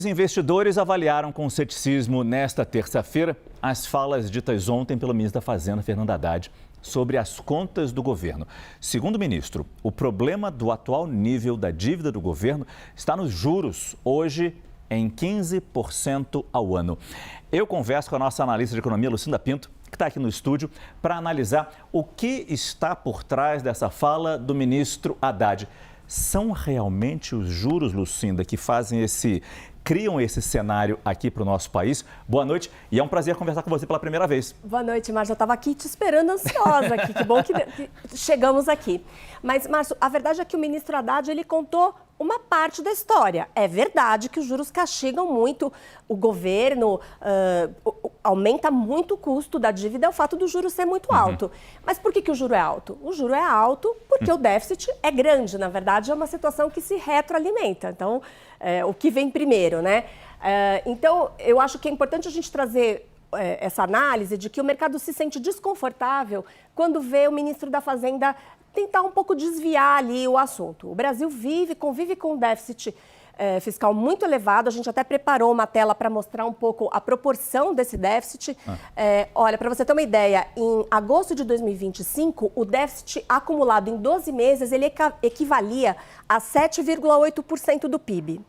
Os investidores avaliaram com ceticismo nesta terça-feira as falas ditas ontem pelo ministro da Fazenda, Fernando Haddad, sobre as contas do governo. Segundo o ministro, o problema do atual nível da dívida do governo está nos juros, hoje em 15% ao ano. Eu converso com a nossa analista de economia, Lucinda Pinto, que está aqui no estúdio, para analisar o que está por trás dessa fala do ministro Haddad. São realmente os juros, Lucinda, que criam esse cenário aqui para o nosso país? Boa noite e é um prazer conversar com você pela primeira vez. Boa noite, Márcio. Eu estava aqui te esperando ansiosa aqui. Que bom que chegamos aqui. Mas, Márcio, a verdade é que o ministro Haddad, ele contou uma parte da história. É verdade que os juros castigam muito o governo, aumenta muito o custo da dívida, é o fato do juro ser muito alto. Mas por que o juro é alto? O juro é alto porque o déficit é grande. Na verdade, é uma situação que se retroalimenta. Então, o que vem primeiro, né? Então, eu acho que é importante a gente trazer essa análise de que o mercado se sente desconfortável quando vê o ministro da Fazenda tentar um pouco desviar ali o assunto. O Brasil convive com um déficit fiscal muito elevado. A gente até preparou uma tela para mostrar um pouco a proporção desse déficit. Olha, para você ter uma ideia, em agosto de 2025, o déficit acumulado em 12 meses, ele equivalia a 7,8% do PIB.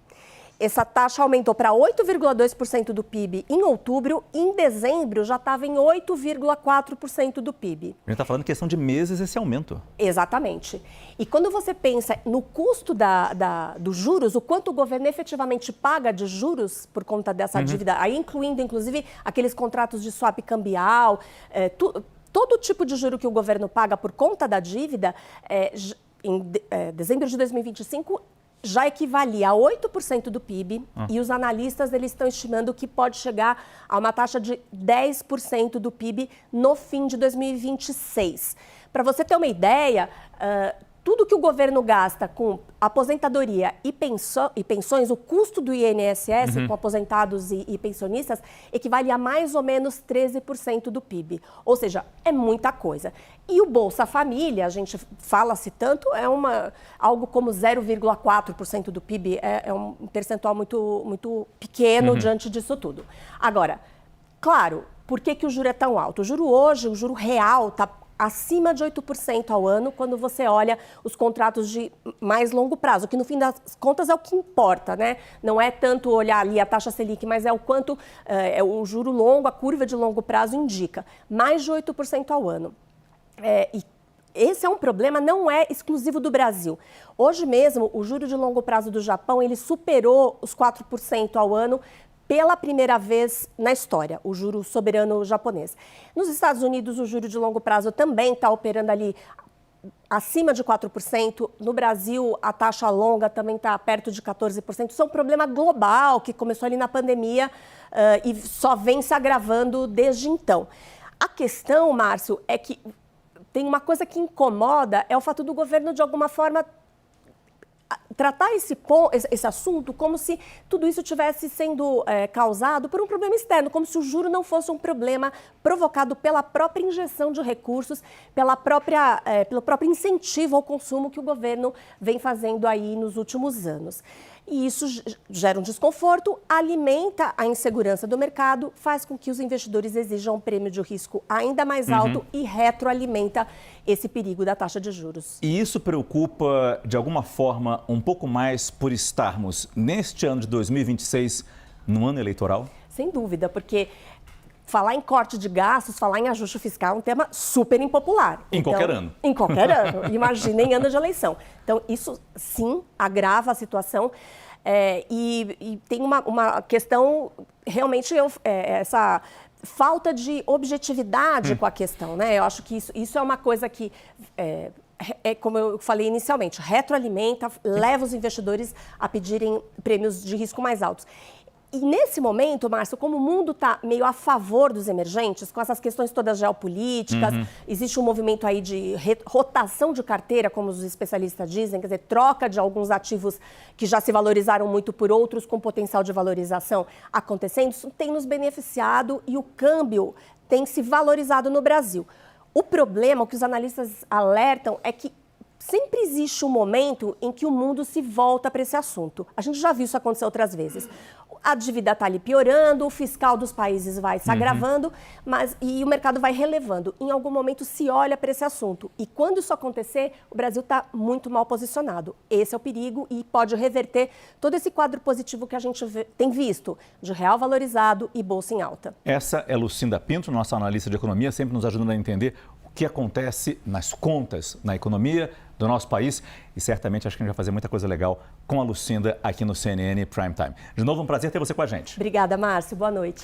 Essa taxa aumentou para 8,2% do PIB em outubro e em dezembro já estava em 8,4% do PIB. A gente está falando em questão de meses esse aumento. Exatamente. E quando você pensa no custo dos juros, o quanto o governo efetivamente paga de juros por conta dessa dívida, aí incluindo inclusive aqueles contratos de swap cambial, todo tipo de juro que o governo paga por conta da dívida, em dezembro de 2025, já equivalia a 8% do PIB e os analistas eles estão estimando que pode chegar a uma taxa de 10% do PIB no fim de 2026. Para você ter uma ideia, tudo que o governo gasta com aposentadoria e pensões, o custo do INSS com aposentados e pensionistas equivale a mais ou menos 13% do PIB. Ou seja, é muita coisa. E o Bolsa Família, a gente fala-se tanto, é algo como 0,4% do PIB, é um percentual muito pequeno diante disso tudo. Agora, claro, por que o juro é tão alto? O juro hoje, o juro real está acima de 8% ao ano, quando você olha os contratos de mais longo prazo, que no fim das contas é o que importa, né? Não é tanto olhar ali a taxa Selic, mas é o quanto o juro longo, a curva de longo prazo indica. Mais de 8% ao ano. E esse é um problema, não é exclusivo do Brasil. Hoje mesmo, o juro de longo prazo do Japão, ele superou os 4% ao ano, pela primeira vez na história, o juro soberano japonês. Nos Estados Unidos, o juro de longo prazo também está operando ali acima de 4%. No Brasil, a taxa longa também está perto de 14%. Isso é um problema global que começou ali na pandemia e só vem se agravando desde então. A questão, Márcio, é que tem uma coisa que incomoda, é o fato do governo, de alguma forma, tratar esse assunto como se tudo isso estivesse sendo causado por um problema externo, como se o juro não fosse um problema provocado pela própria injeção de recursos, pelo próprio incentivo ao consumo que o governo vem fazendo aí nos últimos anos. E isso gera um desconforto, alimenta a insegurança do mercado, faz com que os investidores exijam um prêmio de risco ainda mais alto e retroalimenta esse perigo da taxa de juros. E isso preocupa, de alguma forma, um pouco mais por estarmos, neste ano de 2026, no ano eleitoral? Sem dúvida, porque falar em corte de gastos, falar em ajuste fiscal é um tema super impopular. Qualquer ano. Em qualquer ano. Imagina em ano de eleição. Então, isso sim agrava a situação. E tem uma questão, realmente, essa falta de objetividade com a questão, né? Eu acho que isso é uma coisa que, como eu falei inicialmente, retroalimenta, leva os investidores a pedirem prêmios de risco mais altos. E nesse momento, Márcio, como o mundo está meio a favor dos emergentes, com essas questões todas geopolíticas, existe um movimento aí de rotação de carteira, como os especialistas dizem, quer dizer, troca de alguns ativos que já se valorizaram muito por outros com potencial de valorização acontecendo, isso tem nos beneficiado e o câmbio tem se valorizado no Brasil. O problema, o que os analistas alertam, é que sempre existe um momento em que o mundo se volta para esse assunto. A gente já viu isso acontecer outras vezes. A dívida está ali piorando, o fiscal dos países vai se agravando, e o mercado vai relevando. Em algum momento se olha para esse assunto. E quando isso acontecer, o Brasil está muito mal posicionado. Esse é o perigo e pode reverter todo esse quadro positivo que a gente tem visto, de real valorizado e bolsa em alta. Essa é Lucinda Pinto, nossa analista de economia, sempre nos ajudando a entender o que acontece nas contas, na economia do nosso país, e certamente acho que a gente vai fazer muita coisa legal com a Lucinda aqui no CNN Prime Time. De novo, um prazer ter você com a gente. Obrigada, Márcio. Boa noite.